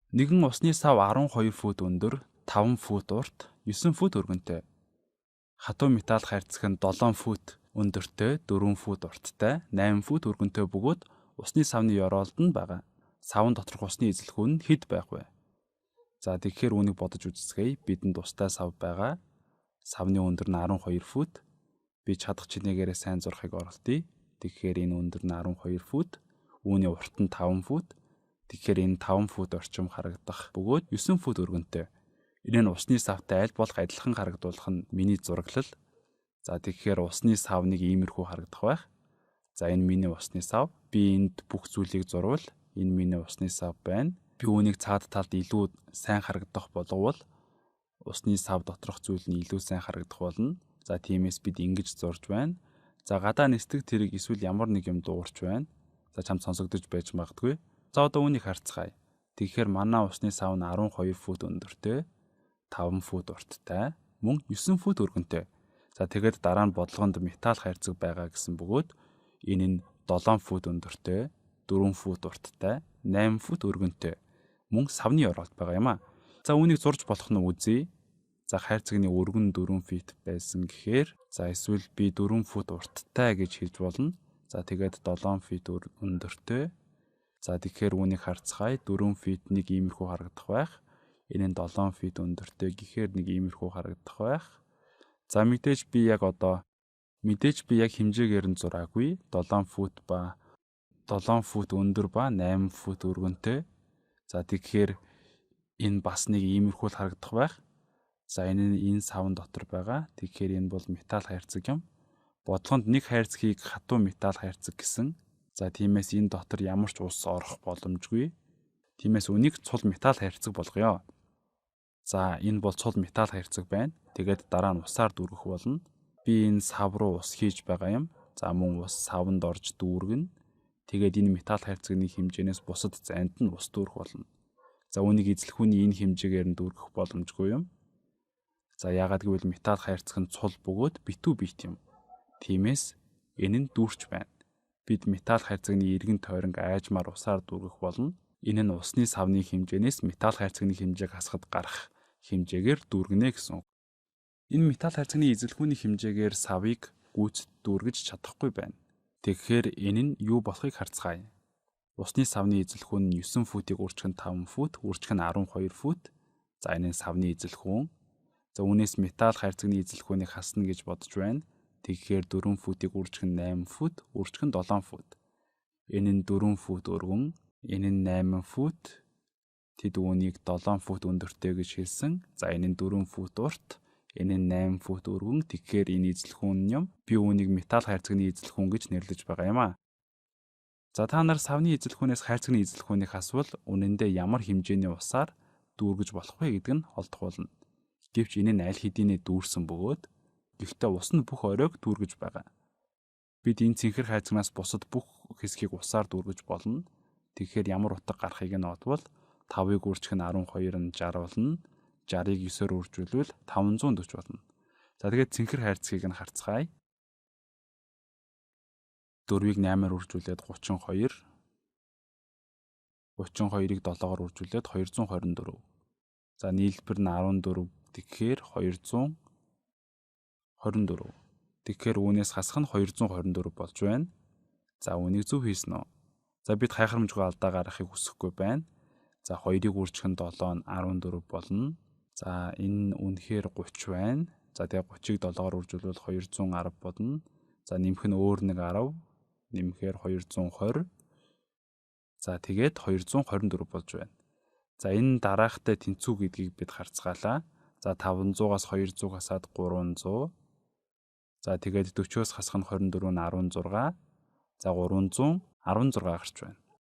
Нэгэн усны сав 12 фут өндөр, 5 фут урт, 9 фут өргөнтэй. Хатуу металл хайрцаг нь 7 фут өндөртэй, 4 фут урттай, 8 фут өргөнтэй бөгөөд усны савны ёроолд нь байгаа. Савн доторх усны эзлэхүүн нь хэд байх вэ? За тэгэхээр үүнийг бодож үзцгээе. Бидэнд устай сав байгаа. Савны өндөр нь 12 фут. Би чадах чинээгээрээ сайн зурхыг оролтъё. Тэгэхээр энэ өндөр нь 12 фут. Үүний урт нь 5 фут. Тэгэхээр энэ 5 фут орчим харагдах бөгөөд 9 фут өргөнтэй. Энэ нь усны савтай аль болох адилхан харагдуулах нь миний зураглал. За тэгэхээр усны сав нэг иймэрхүү харагдах байх. За энэ миний усны сав. Би энд бүх зүйлийг зурвал энэ миний усны сав байна. Би үүнийг цаад талд илүү сайн харагдах боловол усны сав доторх зүйл нь илүү сайн харагдах болно. За тиймээс бид ингэж зурж байна. За гадаа нисдэг тэрэг эсвэл ямар нэг юм дуурч байна. За чамд сонсогдож байж магадгүй. За одоо үүнийг харцгаая. Тэгэхээр манай усны сав нь 12 фут өндөртэй, 5 фут урттай, мөн 9 фут өргөнтэй. За тэгээд дараа нь бодлогонд металл хайрцаг байгаа гэсэн бөгөөд энэ нь 7 фут өндөртэй, 4 фут урттай, 8 фут өргөнтэй. Мөн савны ёроолд байгаа юм а. За үүнийг зурж болох нь үзье. За хайрцагны өргөн 4 фут байсан гэхээр за эсвэл би 4 фут урттай гэж хэлж болно. За тэгээд 7 фут өндөртэй. За тэгэхээр үүнийг харцгаая. 4 фут нэг иймэрхүү харагдах байх. Энэ нь 7 фут өндөртэй гэхээр нэг иймэрхүү харагдах байх. За мэдээж би яг хэмжээгээр нь зураагүй. 7 фут өндөр ба 8 фут өргөнтэй. За тэгэхээр энэ бас нэг иймэрхүү харагдах байх. За энэ савн дотор байгаа. Тэгэхээр энэ бол металл хайрцаг юм. Бодлогонд нэг хайрцагийг хатуу металл хайрцаг гэсэн. За тиймээс энэ дотор ямар ч ус орох боломжгүй. Тиймээс үнийг цул металл хайрцаг болгоё. За энэ бол цул металл хайрцаг байна. Тэгээд дараа нь усаар дүүргэх болно. Би энэ сав руу ус хийж байгаа юм. За мөн ус савнд орж дүүргэнэ. Тэгээд энэ металл хайрцагны хэмжээнээс бусад зайд нь ус дүүрэх болно. За үүнийг эзлэхүүний энэ хэмжээгээр нь дүүргэх боломжгүй юм. За яагаад гэвэл металл хайрцаг нь цул бөгөөд битүү бит юм. Тиймээс энэ нь дүүрч байна. Бид металл хайрцагны эргэн тойронг айжмаар усаар дүүргэх болно. Энэ нь усны савны хэмжээнээс металл хайрцагны хэмжээг хасахад гарах хэмжээгээр дүүргэнэ гэсэн үг. Энэ металл хайрцагны эзлэхүүний хэмжээгээр савыг гүйцэд дүүргэж чадахгүй байна. Тэгэхээр энэ нь юу болохыг харцгаая. Усны савны эзлэхүүн нь 9 футыг үржих нь 5 фут, үржих нь 12 фут. За энэ нь савны эзлэхүүн. За үүнээс металл хайрцагны эзлэхүүнийг хасна гэж бодож байна. Тэгэхээр 4 футыг үржих нь 8 фут, үржих нь 7 фут. Энэ нь 4 фут өргөн, энэ нь 8 фут. Тэд үүнийг 7 фут өндөртэй гэж хэлсэн. За энэ нь 4 фут урт, энэ нь 8 фут өргөн. Тэгэхээр энэ эзлэхүүн юм. Би үүнийг металл хайрцагны эзлэхүүн гэж нэрлэж байгаа юм а. За та нар савны эзлэхүүнээс хайрцагны эзлэхүүнийг асвал үнэндээ ямар хэмжээний усаар дүүргэж болох вэ гэдэг нь олдох болно. Гэвч энэ нь аль хэдийнэ дүүрсэн бөгөөд гэхдээ ус нь бүх оройг дүүргэж байгаа. Бид энэ цэнхэр хайрцагнаас бусад бүх хэсгийг усаар дүүргэж болно. Тэгэхээр ямар утга гарахыг нь бодвол 5-ыг үржих нь 12 нь 60 болно. 60-ыг 9-оор үржүүлвэл 540 болно. За тэгээд цэнхэр хайрцгийг нь харцгаая. 4-ыг 8-аар үржүүлээд 32. 32-ыг 7-оор үржүүлээд 224. За нийлбэр нь 14 тэгэхээр 224. Тэгэхээр үүнээс хасах нь 224 болж байна. За үүнийг зөв хийсэн үү? За бид хайхрамжгүй алдаа гаргахыг хүсэхгүй байна. За 2-ыг үржих нь 7 нь 14 болно. За энэ нь үнэхээр 30 байна. За тэгээ 30-ыг 7-оор үржүүлвэл 210 болно. За нэмэх нь өөр нэг 10. Нэмэхээр 220. За тэгээд 224 болж байна. За энэ дараахтай тэнцүү гэдгийг бид харцгаалаа. За 500-аас 200 хасаад 300. За тэгээд 40-оос хасах нь 24 нь 16. За 316 гарч байна.